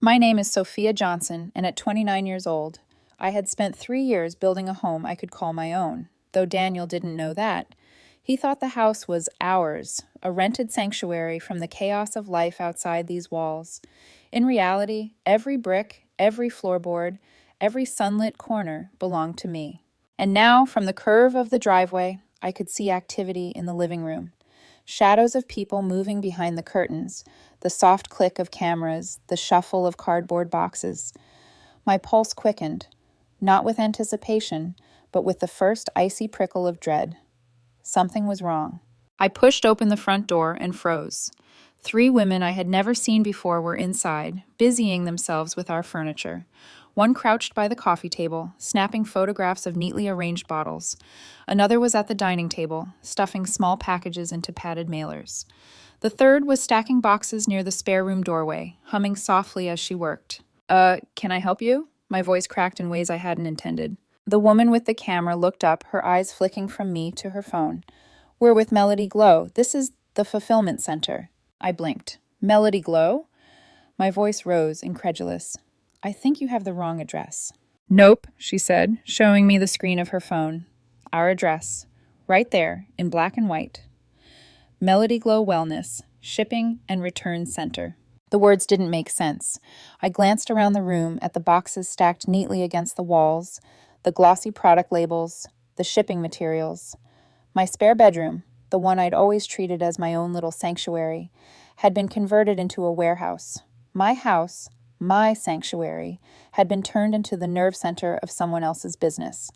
My name is Sophia Johnson, and at 29 years old, I had spent 3 years building a home I could call my own, though Daniel didn't know that. He thought the house was ours, a rented sanctuary from the chaos of life outside these walls. In reality, every brick, every floorboard, every sunlit corner belonged to me. And now, from the curve of the driveway, I could see activity in the living room. Shadows of people moving behind the curtains, the soft click of cameras, the shuffle of cardboard boxes. My pulse quickened, not with anticipation, but with the first icy prickle of dread. Something was wrong. I pushed open the front door and froze. 3 women I had never seen before were inside, busying themselves with our furniture. One crouched by the coffee table, snapping photographs of neatly arranged bottles. Another was at the dining table, stuffing small packages into padded mailers. The third was stacking boxes near the spare room doorway, humming softly as she worked. Can I help you?" My voice cracked in ways I hadn't intended. The woman with the camera looked up, her eyes flicking from me to her phone. "We're with Melody Glow. This is the fulfillment center." I blinked. "Melody Glow?" My voice rose, incredulous. "I think you have the wrong address." "Nope," she said, showing me the screen of her phone. "Our address. Right there, in black and white. Melody Glow Wellness, Shipping and Return Center." The words didn't make sense. I glanced around the room at the boxes stacked neatly against the walls, the glossy product labels, the shipping materials. My spare bedroom, the one I'd always treated as my own little sanctuary, had been converted into a warehouse. My house, my sanctuary, had been turned into the nerve center of someone else's business.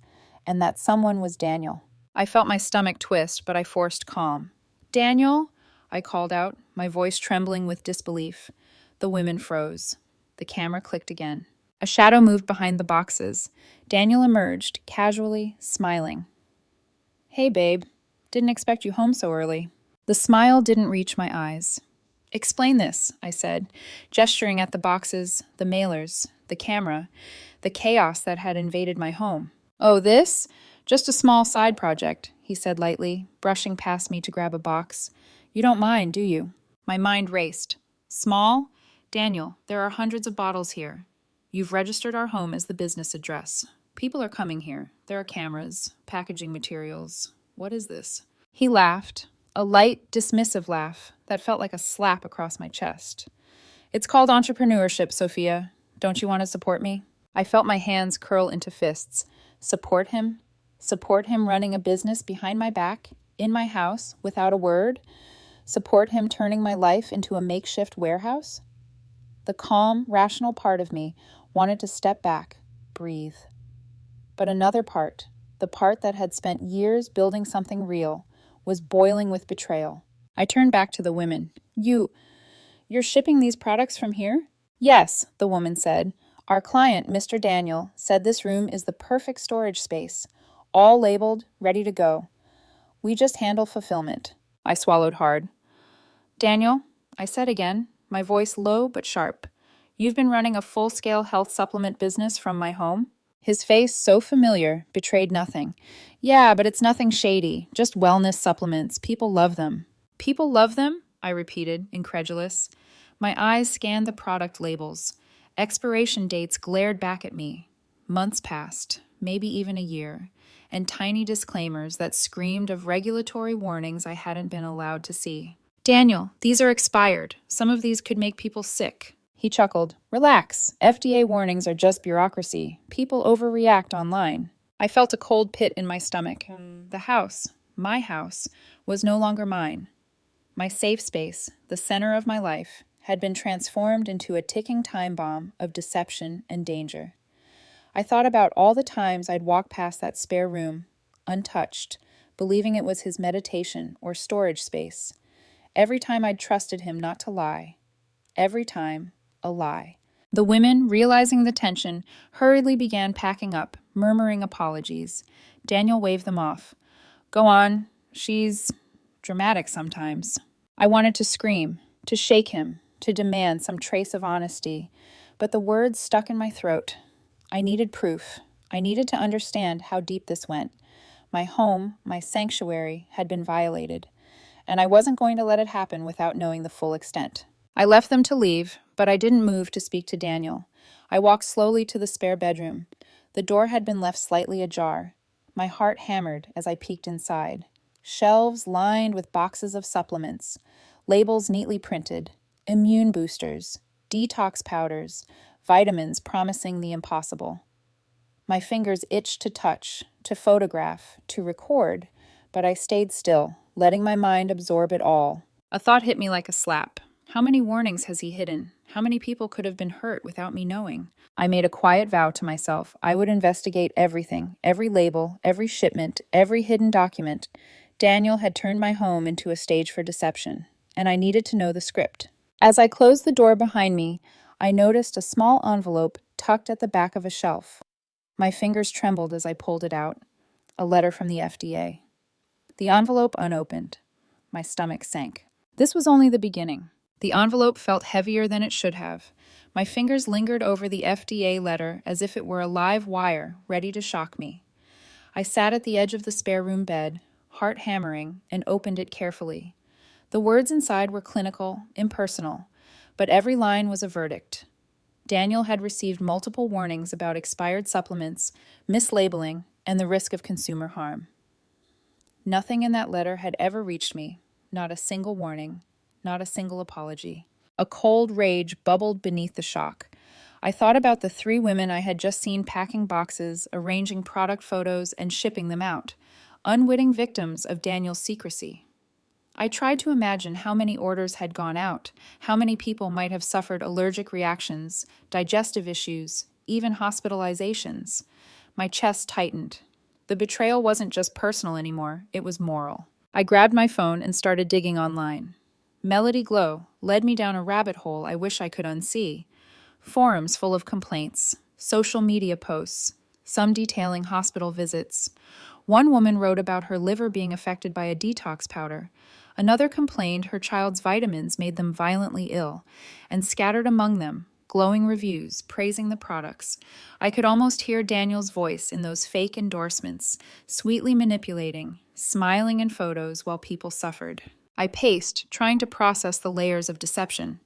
And that someone was Daniel. I felt my stomach twist, but I forced calm. "Daniel?" I called out, my voice trembling with disbelief. The women froze. The camera clicked again. A shadow moved behind the boxes. Daniel emerged, casually, smiling. "Hey, babe. Didn't expect you home so early." The smile didn't reach my eyes. "Explain this," I said, gesturing at the boxes, the mailers, the camera, the chaos that had invaded my home. "Oh, this? Just a small side project," he said lightly, brushing past me to grab a box. "You don't mind, do you?" My mind raced. "Small? Daniel, there are hundreds of bottles here. You've registered our home as the business address. People are coming here. There are cameras, packaging materials. What is this?" He laughed, a light, dismissive laugh that felt like a slap across my chest. "It's called entrepreneurship, Sophia. Don't you want to support me?" I felt my hands curl into fists. Support him? Support him running a business behind my back, in my house, without a word? Support him turning my life into a makeshift warehouse? The calm, rational part of me wanted to step back, breathe. But another part, the part that had spent years building something real, was boiling with betrayal. I turned back to the women. You're shipping these products from here?" "Yes," the woman said. "Our client, Mr. Daniel, said this room is the perfect storage space, all labeled, ready to go. We just handle fulfillment." I swallowed hard. "Daniel," I said again, my voice low but sharp, "you've been running a full-scale health supplement business from my home?" His face, so familiar, betrayed nothing. "Yeah, but it's nothing shady, just wellness supplements. People love them." "People love them?" I repeated, incredulous. My eyes scanned the product labels. Expiration dates glared back at me. Months passed, maybe even a year, and tiny disclaimers that screamed of regulatory warnings I hadn't been allowed to see. "Daniel, these are expired. Some of these could make people sick." He chuckled. "Relax. FDA warnings are just bureaucracy. People overreact online." I felt a cold pit in my stomach. The house, my house, was no longer mine. My safe space, the center of my life, had been transformed into a ticking time bomb of deception and danger. I thought about all the times I'd walk past that spare room, untouched, believing it was his meditation or storage space. Every time I'd trusted him not to lie. Every time, a lie. The women, realizing the tension, hurriedly began packing up, murmuring apologies. Daniel waved them off. "Go on. She's dramatic sometimes." I wanted to scream, to shake him, to demand some trace of honesty, but the words stuck in my throat. I needed proof. I needed to understand how deep this went. My home, my sanctuary, had been violated, and I wasn't going to let it happen without knowing the full extent. I left them to leave, But I didn't move to speak to Daniel. I walked slowly to the spare bedroom. The door had been left slightly ajar. My heart hammered as I peeked inside. Shelves lined with boxes of supplements, labels neatly printed, immune boosters, detox powders, vitamins promising the impossible. My fingers itched to touch, to photograph, to record, but I stayed still, letting my mind absorb it all. A thought hit me like a slap. How many warnings has he hidden? How many people could have been hurt without me knowing? I made a quiet vow to myself. I would investigate everything, every label, every shipment, every hidden document. Daniel had turned my home into a stage for deception, and I needed to know the script. As I closed the door behind me, I noticed a small envelope tucked at the back of a shelf. My fingers trembled as I pulled it out. A letter from the FDA. The envelope unopened. My stomach sank. This was only the beginning. The envelope felt heavier than it should have. My fingers lingered over the FDA letter as if it were a live wire, ready to shock me. I sat at the edge of the spare room bed, heart hammering, and opened it carefully. The words inside were clinical, impersonal, but every line was a verdict. Daniel had received multiple warnings about expired supplements, mislabeling, and the risk of consumer harm. Nothing in that letter had ever reached me, not a single warning, not a single apology. A cold rage bubbled beneath the shock. I thought about the 3 women I had just seen packing boxes, arranging product photos, and shipping them out, unwitting victims of Daniel's secrecy. I tried to imagine how many orders had gone out, how many people might have suffered allergic reactions, digestive issues, even hospitalizations. My chest tightened. The betrayal wasn't just personal anymore, it was moral. I grabbed my phone and started digging online. Melody Glow led me down a rabbit hole I wish I could unsee. Forums full of complaints, social media posts, some detailing hospital visits. One woman wrote about her liver being affected by a detox powder. Another complained her child's vitamins made them violently ill, and scattered among them, glowing reviews praising the products. I could almost hear Daniel's voice in those fake endorsements, sweetly manipulating, smiling in photos while people suffered. I paced, trying to process the layers of deception.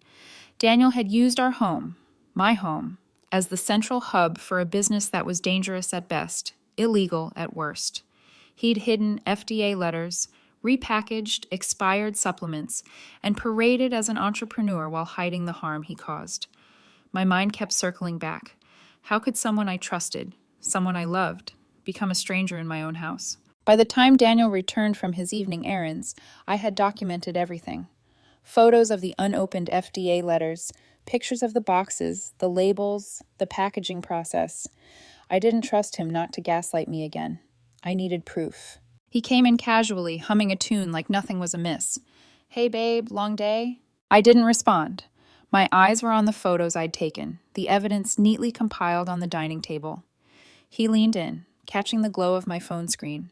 Daniel had used our home, my home, as the central hub for a business that was dangerous at best, illegal at worst. He'd hidden FDA letters, repackaged expired supplements, and paraded as an entrepreneur while hiding the harm he caused. My mind kept circling back. How could someone I trusted, someone I loved, become a stranger in my own house? By the time Daniel returned from his evening errands, I had documented everything. Photos of the unopened FDA letters, pictures of the boxes, the labels, the packaging process. I didn't trust him not to gaslight me again. I needed proof. He came in casually, humming a tune like nothing was amiss. "Hey babe, long day?" I didn't respond. My eyes were on the photos I'd taken, the evidence neatly compiled on the dining table. He leaned in, catching the glow of my phone screen.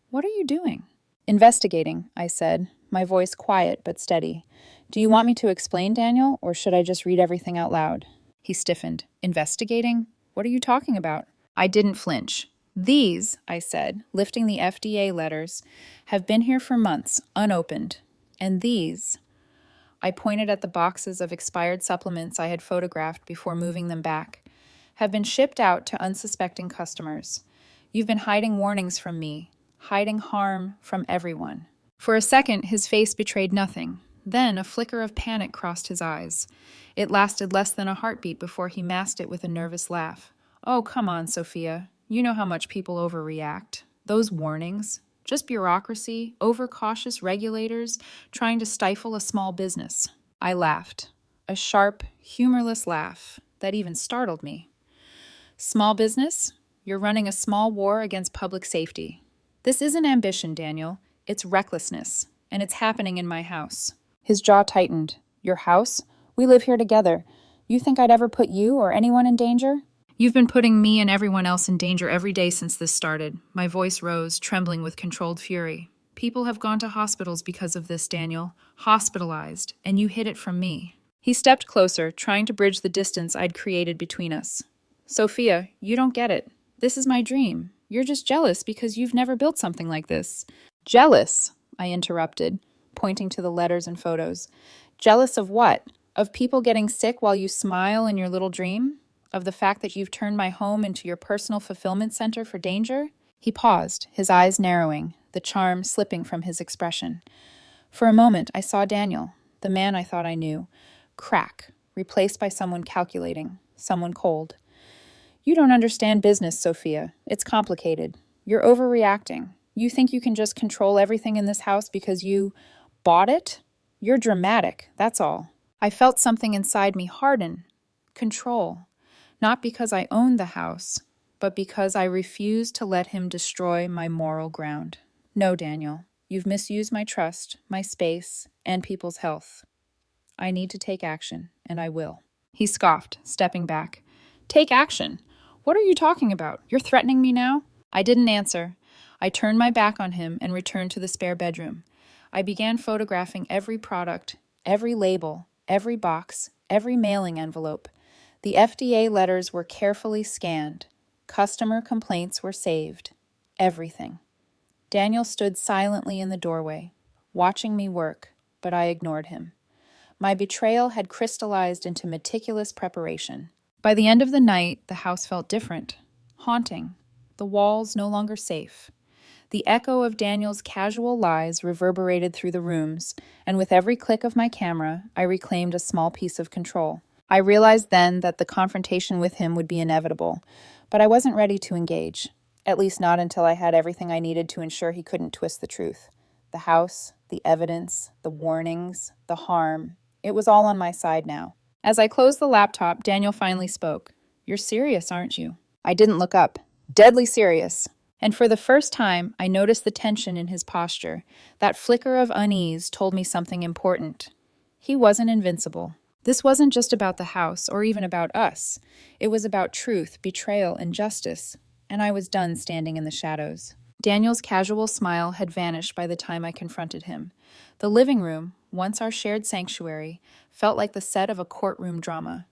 "What are you doing?" "Investigating," I said, my voice quiet but steady. "Do you want me to explain, Daniel, or should I just read everything out loud?" He stiffened. "Investigating? What are you talking about?" I didn't flinch. "These," I said, lifting the FDA letters, "have been here for months, unopened. And these," I pointed at the boxes of expired supplements I had photographed before moving them back, "have been shipped out to unsuspecting customers. You've been hiding warnings from me, hiding harm from everyone." For a second, his face betrayed nothing. Then a flicker of panic crossed his eyes. It lasted less than a heartbeat before he masked it with a nervous laugh. "Oh, come on, Sophia. You know how much people overreact. Those warnings. Just bureaucracy, overcautious regulators trying to stifle a small business." I laughed. A sharp, humorless laugh that even startled me. "Small business? You're running a small war against public safety. This isn't ambition, Daniel. It's recklessness, and it's happening in my house." His jaw tightened. "Your house? We live here together. You think I'd ever put you or anyone in danger?" "You've been putting me and everyone else in danger every day since this started." My voice rose, trembling with controlled fury. "People have gone to hospitals because of this, Daniel. Hospitalized, and you hid it from me." He stepped closer, trying to bridge the distance I'd created between us. "Sophia, you don't get it. This is my dream. You're just jealous because you've never built something like this." "Jealous?" I interrupted, pointing to the letters and photos. "Jealous of what? Of people getting sick while you smile in your little dream? Of the fact that you've turned my home into your personal fulfillment center for danger? He paused, his eyes narrowing, the charm slipping from his expression. For a moment, I saw Daniel, the man I thought I knew, crack, replaced by someone calculating, someone cold. You don't understand business, Sophia. It's complicated. You're overreacting. You think you can just control everything in this house because you bought it? You're dramatic, that's all. I felt something inside me harden. Control. Not because I owned the house, but because I refused to let him destroy my moral ground. No, Daniel. You've misused my trust, my space, and people's health. I need to take action, and I will. He scoffed, stepping back. Take action? What are you talking about? You're threatening me now? I didn't answer. I turned my back on him and returned to the spare bedroom. I began photographing every product, every label, every box, every mailing envelope. The FDA letters were carefully scanned. Customer complaints were saved. Everything. Daniel stood silently in the doorway, watching me work, but I ignored him. My betrayal had crystallized into meticulous preparation. By the end of the night, the house felt different, haunting, the walls no longer safe. The echo of Daniel's casual lies reverberated through the rooms, and with every click of my camera, I reclaimed a small piece of control. I realized then that the confrontation with him would be inevitable, but I wasn't ready to engage, at least not until I had everything I needed to ensure he couldn't twist the truth. The house, the evidence, the warnings, the harm, it was all on my side now. As I closed the laptop, Daniel finally spoke. You're serious, aren't you? I didn't look up. Deadly serious. And for the first time, I noticed the tension in his posture. That flicker of unease told me something important. He wasn't invincible. This wasn't just about the house, or even about us. It was about truth, betrayal, and justice. And I was done standing in the shadows. Daniel's casual smile had vanished by the time I confronted him. The living room, once our shared sanctuary, felt like the set of a courtroom drama.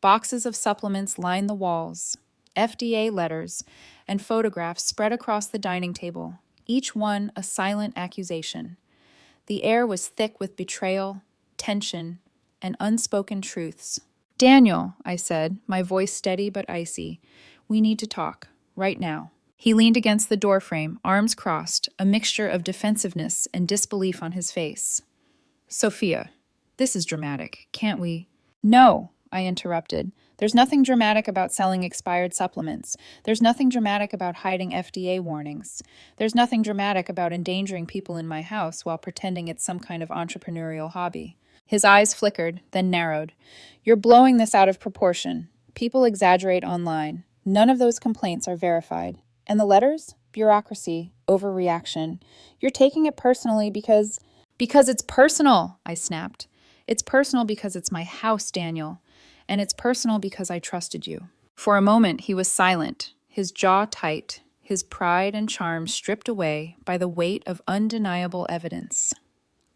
Boxes of supplements lined the walls, FDA letters, and photographs spread across the dining table, each one a silent accusation. The air was thick with betrayal, tension, and unspoken truths. Daniel, I said, my voice steady but icy, we need to talk, right now. He leaned against the doorframe, arms crossed, a mixture of defensiveness and disbelief on his face. Sophia, this is dramatic. Can't we? No, I interrupted. There's nothing dramatic about selling expired supplements. There's nothing dramatic about hiding FDA warnings. There's nothing dramatic about endangering people in my house while pretending it's some kind of entrepreneurial hobby. His eyes flickered, then narrowed. You're blowing this out of proportion. People exaggerate online. None of those complaints are verified. And the letters? Bureaucracy, overreaction. You're taking it personally because it's personal, I snapped. It's personal because it's my house, Daniel. And it's personal because I trusted you. For a moment, he was silent, his jaw tight, his pride and charm stripped away by the weight of undeniable evidence.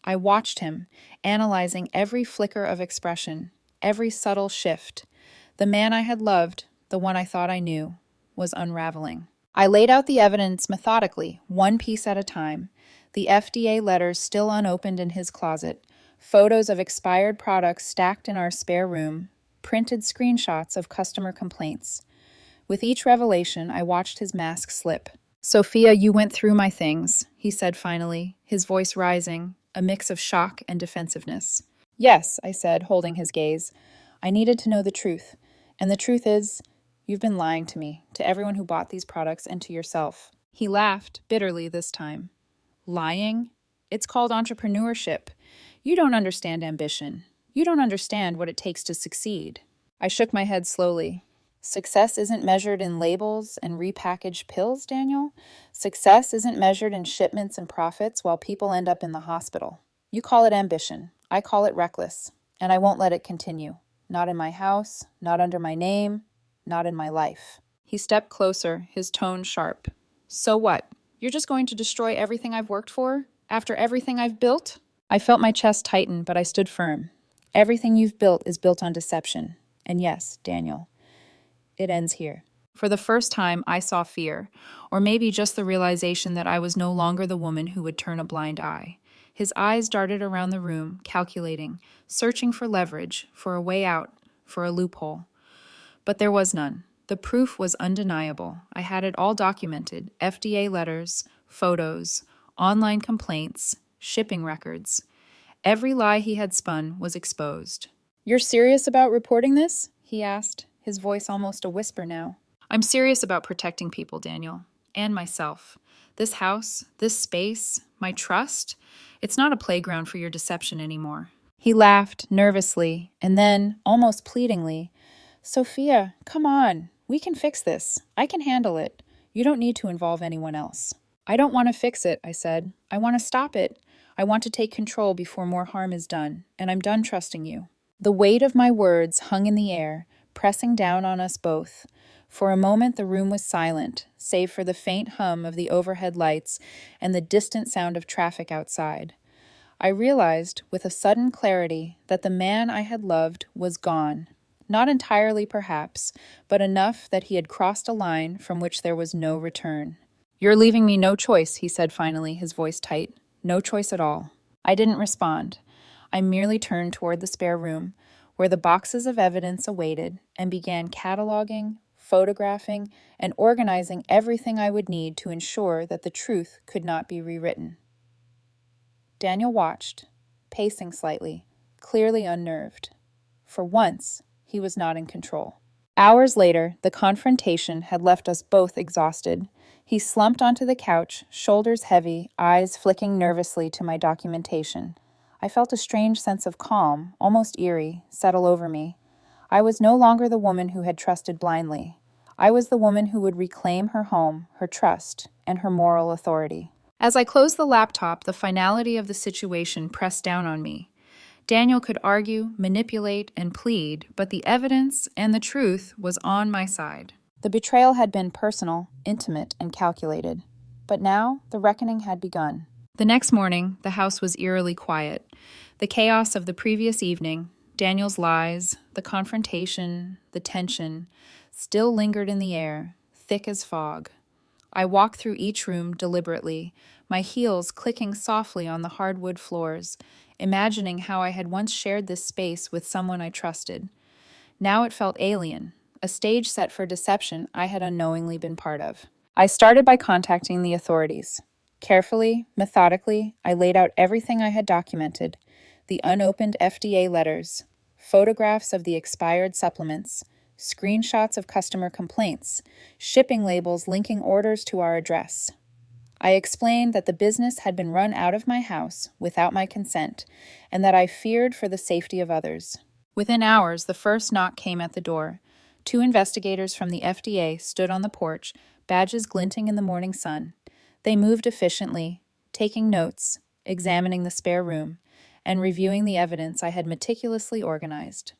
I watched him, analyzing every flicker of expression, every subtle shift. The man I had loved, the one I thought I knew, was unraveling. I laid out the evidence methodically, one piece at a time. The FDA letters still unopened in his closet, photos of expired products stacked in our spare room, printed screenshots of customer complaints. With each revelation, I watched his mask slip. Sophia, you went through my things, he said finally, his voice rising, a mix of shock and defensiveness. Yes, I said, holding his gaze. I needed to know the truth. And the truth is, you've been lying to me, to everyone who bought these products, and to yourself. He laughed, bitterly this time. Lying? It's called entrepreneurship. You don't understand ambition. You don't understand what it takes to succeed. I shook my head slowly. Success isn't measured in labels and repackaged pills, Daniel. Success isn't measured in shipments and profits while people end up in the hospital. You call it ambition. I call it reckless. And I won't let it continue. Not in my house, not under my name, not in my life. He stepped closer, his tone sharp. So what? You're just going to destroy everything I've worked for? After everything I've built? I felt my chest tighten, but I stood firm. Everything you've built is built on deception. And yes, Daniel, it ends here. For the first time, I saw fear, or maybe just the realization that I was no longer the woman who would turn a blind eye. His eyes darted around the room, calculating, searching for leverage, for a way out, for a loophole. But there was none. The proof was undeniable. I had it all documented: FDA letters, photos, online complaints, shipping records. Every lie he had spun was exposed. "You're serious about reporting this?" he asked, his voice almost a whisper now. "I'm serious about protecting people, Daniel, and myself. This house, this space, my trust, it's not a playground for your deception anymore." He laughed nervously, and then, almost pleadingly, "Sophia, come on. We can fix this. I can handle it. You don't need to involve anyone else." "I don't want to fix it," I said. "I want to stop it. I want to take control before more harm is done, and I'm done trusting you." The weight of my words hung in the air, pressing down on us both. For a moment the room was silent, save for the faint hum of the overhead lights and the distant sound of traffic outside. I realized, with a sudden clarity, that the man I had loved was gone. Not entirely, perhaps, but enough that he had crossed a line from which there was no return. "You're leaving me no choice," he said finally, his voice tight. "No choice at all." I didn't respond. I merely turned toward the spare room, where the boxes of evidence awaited, and began cataloging, photographing, and organizing everything I would need to ensure that the truth could not be rewritten. Daniel watched, pacing slightly, clearly unnerved. For once, he was not in control. Hours later, the confrontation had left us both exhausted. He slumped onto the couch, shoulders heavy, eyes flicking nervously to my documentation. I felt a strange sense of calm, almost eerie, settle over me. I was no longer the woman who had trusted blindly. I was the woman who would reclaim her home, her trust, and her moral authority. As I closed the laptop, the finality of the situation pressed down on me. Daniel could argue, manipulate, and plead, but the evidence and the truth was on my side. The betrayal had been personal, intimate, and calculated. But now, the reckoning had begun. The next morning, the house was eerily quiet. The chaos of the previous evening, Daniel's lies, the confrontation, the tension, still lingered in the air, thick as fog. I walked through each room deliberately, my heels clicking softly on the hardwood floors, imagining how I had once shared this space with someone I trusted. Now it felt alien, a stage set for deception I had unknowingly been part of. I started by contacting the authorities. Carefully, methodically, I laid out everything I had documented: the unopened FDA letters, photographs of the expired supplements, screenshots of customer complaints, shipping labels linking orders to our address. I explained that the business had been run out of my house without my consent, and that I feared for the safety of others. Within hours, the first knock came at the door. 2 investigators from the FDA stood on the porch, badges glinting in the morning sun. They moved efficiently, taking notes, examining the spare room, and reviewing the evidence I had meticulously organized.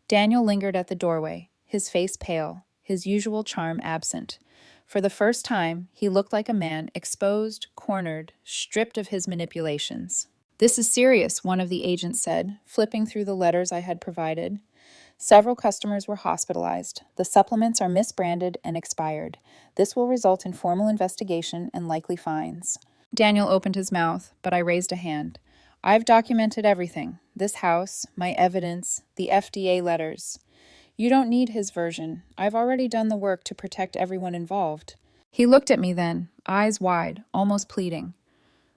Daniel lingered at the doorway, his face pale, his usual charm absent. For the first time, he looked like a man exposed, cornered, stripped of his manipulations. "This is serious," one of the agents said, flipping through the letters I had provided. "Several customers were hospitalized. The supplements are misbranded and expired. This will result in formal investigation and likely fines." Daniel opened his mouth, but I raised a hand. "I've documented everything: this house, my evidence, the FDA letters. You don't need his version. I've already done the work to protect everyone involved." He looked at me then, eyes wide, almost pleading.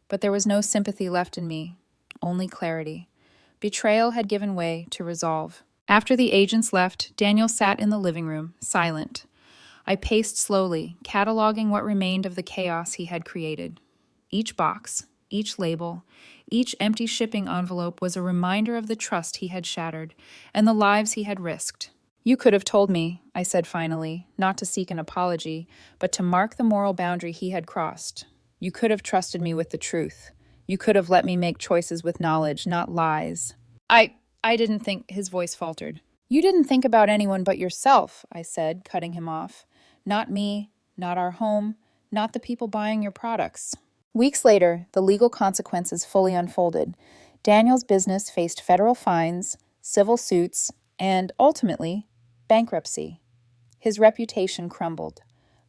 But there was no sympathy left in me, only clarity. Betrayal had given way to resolve. After the agents left, Daniel sat in the living room, silent. I paced slowly, cataloging what remained of the chaos he had created. Each box, each label, each empty shipping envelope was a reminder of the trust he had shattered and the lives he had risked. "You could have told me," I said finally, not to seek an apology, but to mark the moral boundary he had crossed. "You could have trusted me with the truth. You could have let me make choices with knowledge, not lies." I didn't think," his voice faltered. "You didn't think about anyone but yourself," I said, cutting him off. "Not me, not our home, not the people buying your products." Weeks later, the legal consequences fully unfolded. Daniel's business faced federal fines, civil suits, and, ultimately, bankruptcy. His reputation crumbled.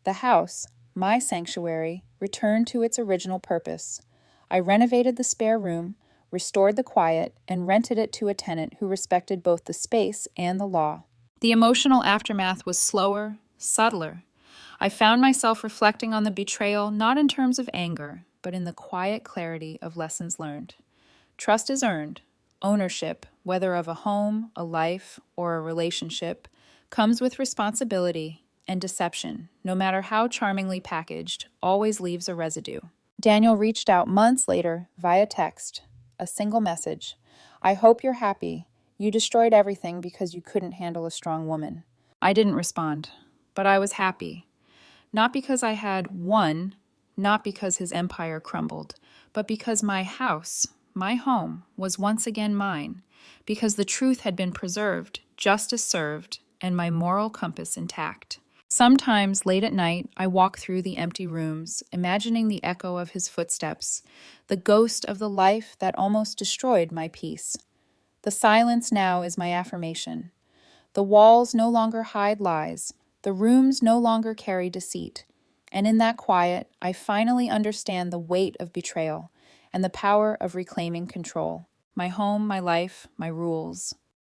The house, my sanctuary, returned to its original purpose. I renovated the spare room, restored the quiet, and rented it to a tenant who respected both the space and the law. The emotional aftermath was slower, subtler. I found myself reflecting on the betrayal not in terms of anger, but in the quiet clarity of lessons learned. Trust is earned. Ownership, whether of a home, a life, or a relationship, comes with responsibility, and deception, no matter how charmingly packaged, always leaves a residue. Daniel reached out months later via text, a single message. I hope you're happy. You destroyed everything because you couldn't handle a strong woman. I didn't respond, but I was happy. Not because I had won, not because his empire crumbled, but because my house, my home, was once again mine, because the truth had been preserved, justice served, and my moral compass intact. Sometimes, late at night, I walk through the empty rooms, imagining the echo of his footsteps, the ghost of the life that almost destroyed my peace. The silence now is my affirmation. The walls no longer hide lies, the rooms no longer carry deceit, and in that quiet, I finally understand the weight of betrayal and the power of reclaiming control. My home, my life, my rules.